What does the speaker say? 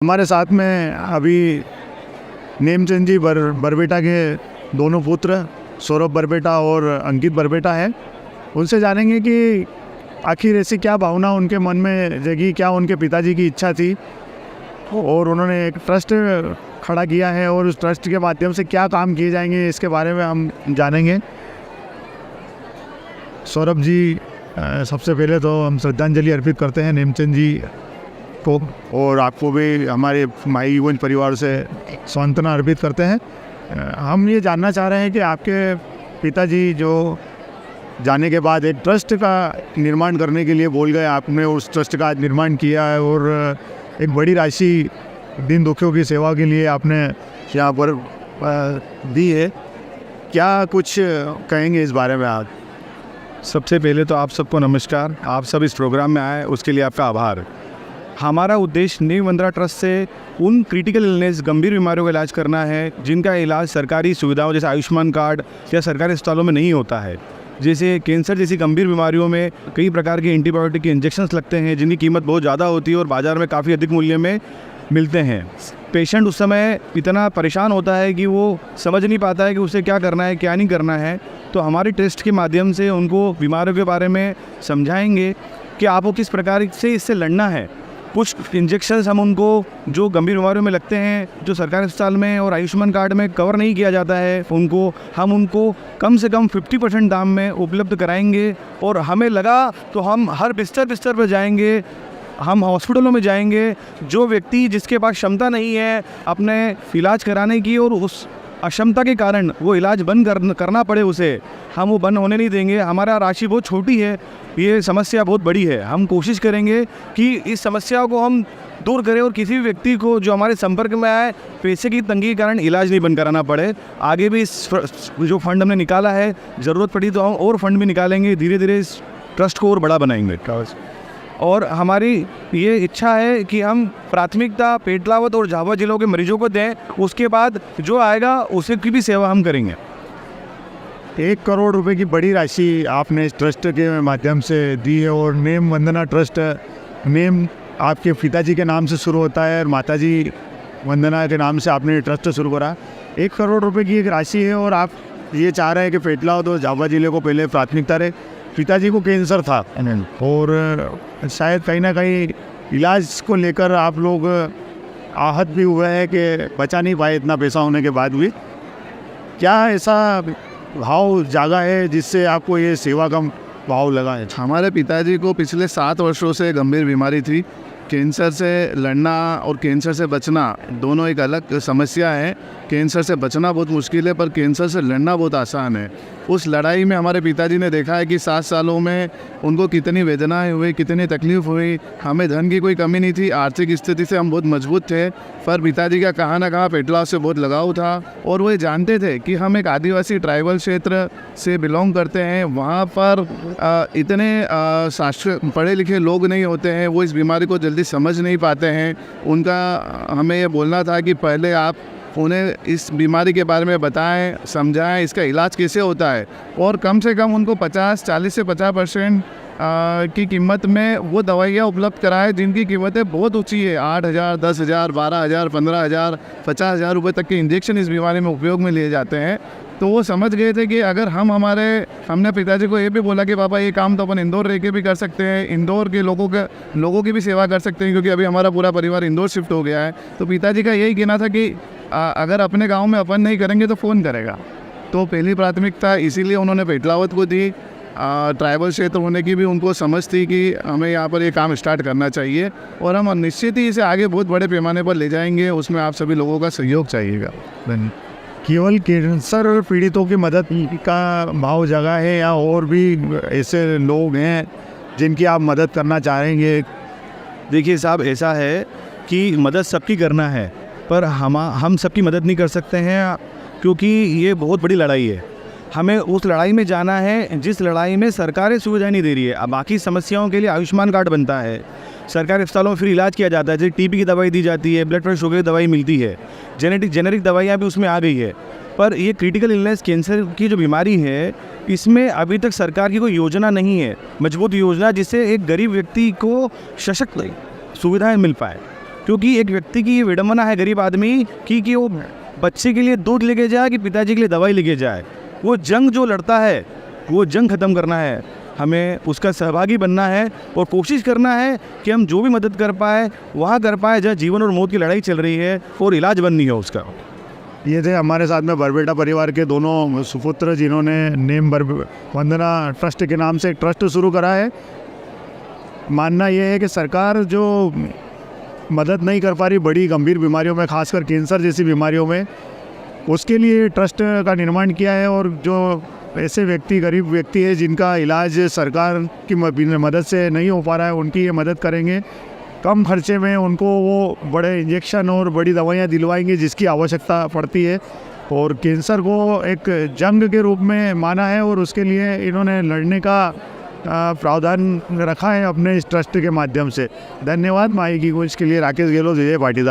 हमारे साथ में अभी नेमचंद जी बरबेटा के दोनों पुत्र सौरभ बरबेटा और अंकित बरबेटा हैं। उनसे जानेंगे कि आखिर ऐसी क्या भावना उनके मन में जगी, क्या उनके पिताजी की इच्छा थी और उन्होंने एक ट्रस्ट खड़ा किया है और उस ट्रस्ट के माध्यम से क्या काम किए जाएंगे, इसके बारे में हम जानेंगे। सौरभ जी, सबसे पहले तो हम श्रद्धांजलि अर्पित करते हैं नेमचंद जी को और आपको भी हमारे माई युवन परिवार से सांत्वना अर्पित करते हैं। हम ये जानना चाह रहे हैं कि आपके पिताजी जो जाने के बाद एक ट्रस्ट का निर्माण करने के लिए बोल गए, आपने उस ट्रस्ट का आज निर्माण किया है और एक बड़ी राशि दीन दुखियों की सेवा के लिए आपने यहाँ पर दी है। क्या कुछ कहेंगे इस बारे में आज? सबसे पहले तो आप सबको नमस्कार। आप सब इस प्रोग्राम में आए उसके लिए आपका आभार। हमारा उद्देश्य नीम वंदना ट्रस्ट से उन क्रिटिकल इलनेस, गंभीर बीमारियों का इलाज करना है जिनका इलाज सरकारी सुविधाओं जैसे आयुष्मान कार्ड या सरकारी अस्पतालों में नहीं होता है। जैसे कैंसर जैसी गंभीर बीमारियों में कई प्रकार के एंटीबायोटिक के इंजेक्शन्स लगते हैं जिनकी कीमत बहुत ज़्यादा होती है और बाज़ार में काफ़ी अधिक मूल्य में मिलते हैं। पेशेंट उस समय इतना परेशान होता है कि वो समझ नहीं पाता है कि उसे क्या करना है, क्या नहीं करना है। तो हमारी टेस्ट के माध्यम से उनको बीमारियों के बारे में समझाएंगे कि आपको किस प्रकार से इससे लड़ना है। कुछ इंजेक्शन्स हम उनको जो गंभीर बीमारियों में लगते हैं, जो सरकारी अस्पताल में और आयुष्मान कार्ड में कवर नहीं किया जाता है, हम उनको कम से कम 50% दाम में उपलब्ध कराएंगे। और हमें लगा तो हम हर बिस्तर पर जाएंगे, हम हॉस्पिटलों में जाएंगे। जो व्यक्ति जिसके पास क्षमता नहीं है अपने इलाज कराने की और उस अक्षमता के कारण वो इलाज बंद करना पड़े उसे, हम वो बंद होने नहीं देंगे। हमारा राशि बहुत छोटी है, ये समस्या बहुत बड़ी है। हम कोशिश करेंगे कि इस समस्या को हम दूर करें और किसी भी व्यक्ति को जो हमारे संपर्क में आए पैसे की तंगी के कारण इलाज नहीं बंद कराना पड़े। आगे भी इस जो फंड हमने निकाला है, ज़रूरत पड़ी तो हम और फंड भी निकालेंगे, धीरे धीरे इस ट्रस्ट को और बड़ा बनाएंगे। और हमारी ये इच्छा है कि हम प्राथमिकता पेटलावत और झाबुआ जिलों के मरीजों को दें, उसके बाद जो आएगा उसे की भी सेवा हम करेंगे। 1 करोड़ रुपए की बड़ी राशि आपने इस ट्रस्ट के माध्यम से दी है और नेम वंदना ट्रस्ट, नेम आपके पिताजी के नाम से शुरू होता है और माताजी वंदना के नाम से आपने ट्रस्ट शुरू करा। 1 करोड़ रुपए की एक राशि है और आप ये चाह रहे हैं कि पेटलावत और झाबुआ जिले को पहले प्राथमिकता रहे। पिताजी को कैंसर था और शायद कहीं ना कहीं इलाज को लेकर आप लोग आहत भी हुए हैं कि बचा नहीं पाए इतना पैसा होने के बाद भी। क्या ऐसा भाव जागा है जिससे आपको ये सेवा का भाव लगा है? हमारे पिताजी को पिछले 7 वर्षों से गंभीर बीमारी थी। कैंसर से लड़ना और कैंसर से बचना दोनों एक अलग समस्या है। कैंसर से बचना बहुत मुश्किल है पर कैंसर से लड़ना बहुत आसान है। उस लड़ाई में हमारे पिताजी ने देखा है कि 7 सालों में उनको कितनी वेदनाएं हुई, कितनी तकलीफ हुई। हमें धन की कोई कमी नहीं थी, आर्थिक स्थिति से हम बहुत मजबूत थे, पर पिताजी का कहाँ ना कहाँ पेटलाव से बहुत लगाव था और वो जानते थे कि हम एक आदिवासी ट्राइबल क्षेत्र से बिलोंग करते हैं। वहाँ पर इतने शास्त्र पढ़े लिखे लोग नहीं होते हैं, वो इस बीमारी को जल्दी समझ नहीं पाते हैं। उनका हमें ये बोलना था कि पहले आप उन्हें इस बीमारी के बारे में बताएं, समझाएं, इसका इलाज कैसे होता है और कम से कम उनको 40 से 50% की कीमत में वो दवाइयाँ उपलब्ध कराएं जिनकी कीमतें बहुत ऊंची है। 8,000, 10,000, 12,000, 15,000, 50,000 रुपये तक के इंजेक्शन इस बीमारी में उपयोग में लिए जाते हैं। तो वो समझ गए थे कि अगर हमने पिताजी को ये भी बोला कि पापा ये काम तो अपन इंदौर रह के भी कर सकते हैं, इंदौर के लोगों की भी सेवा कर सकते हैं, क्योंकि अभी हमारा पूरा परिवार इंदौर शिफ्ट हो गया है। तो पिताजी का यही कहना था कि अगर अपने गांव में अपन नहीं करेंगे तो कौन करेगा। तो पहली प्राथमिकता इसीलिए उन्होंने पेटलावत को दी। ट्राइबल क्षेत्र होने की भी उनको समझ थी कि हमें यहाँ पर ये काम स्टार्ट करना चाहिए और हम निश्चित ही इसे आगे बहुत बड़े पैमाने पर ले जाएंगे। उसमें आप सभी लोगों का सहयोग चाहिएगा। धन्यवाद। केवल कैंसर पीड़ितों की मदद का भाव जगह है या और भी ऐसे लोग हैं जिनकी आप मदद करना चाहेंगे? देखिए साहब, ऐसा है कि मदद सबकी करना है पर हम सबकी मदद नहीं कर सकते हैं क्योंकि ये बहुत बड़ी लड़ाई है। हमें उस लड़ाई में जाना है जिस लड़ाई में सरकारें सुविधाएं नहीं दे रही है। अब बाकी समस्याओं के लिए आयुष्मान कार्ड बनता है, सरकारी अस्पतालों में फ्री इलाज किया जाता है, जैसे टीबी की दवाई दी जाती है, ब्लड प्रेशर शुगर की दवाई मिलती है, जेनेरिक दवाइयाँ भी उसमें आ गई है। पर ये क्रिटिकल इलनेस कैंसर की जो बीमारी है, इसमें अभी तक सरकार की कोई योजना नहीं है, मजबूत योजना जिससे एक गरीब व्यक्ति को सशक्त सुविधाएं मिल पाए। क्योंकि एक व्यक्ति की ये विडंबना है गरीब आदमी कि वो बच्चे के लिए दूध लेके जाए कि पिताजी के लिए दवाई लेके जाए। वो जंग जो लड़ता है वो जंग ख़त्म करना है, हमें उसका सहभागी बनना है और कोशिश करना है कि हम जो भी मदद कर पाए वहाँ कर पाए जहाँ जीवन और मौत की लड़ाई चल रही है और इलाज बननी है उसका। ये थे हमारे साथ में बरबेटा परिवार के दोनों सुपुत्र जिन्होंने नेम वंदना ट्रस्ट के नाम से एक ट्रस्ट शुरू करा है। मानना ये है कि सरकार जो मदद नहीं कर पा रही बड़ी गंभीर बीमारियों में, खासकर कैंसर जैसी बीमारियों में, उसके लिए ट्रस्ट का निर्माण किया है। और जो ऐसे व्यक्ति, गरीब व्यक्ति है जिनका इलाज सरकार की मदद से नहीं हो पा रहा है, उनकी ये मदद करेंगे। कम खर्चे में उनको वो बड़े इंजेक्शन और बड़ी दवाइयाँ दिलवाएंगे जिसकी आवश्यकता पड़ती है। और कैंसर को एक जंग के रूप में माना है और उसके लिए इन्होंने लड़ने का प्रावधान रखा है अपने इस ट्रस्ट के माध्यम से। धन्यवाद। माई की गूंज के लिए राकेश गहलोत, विजय पाटीदार।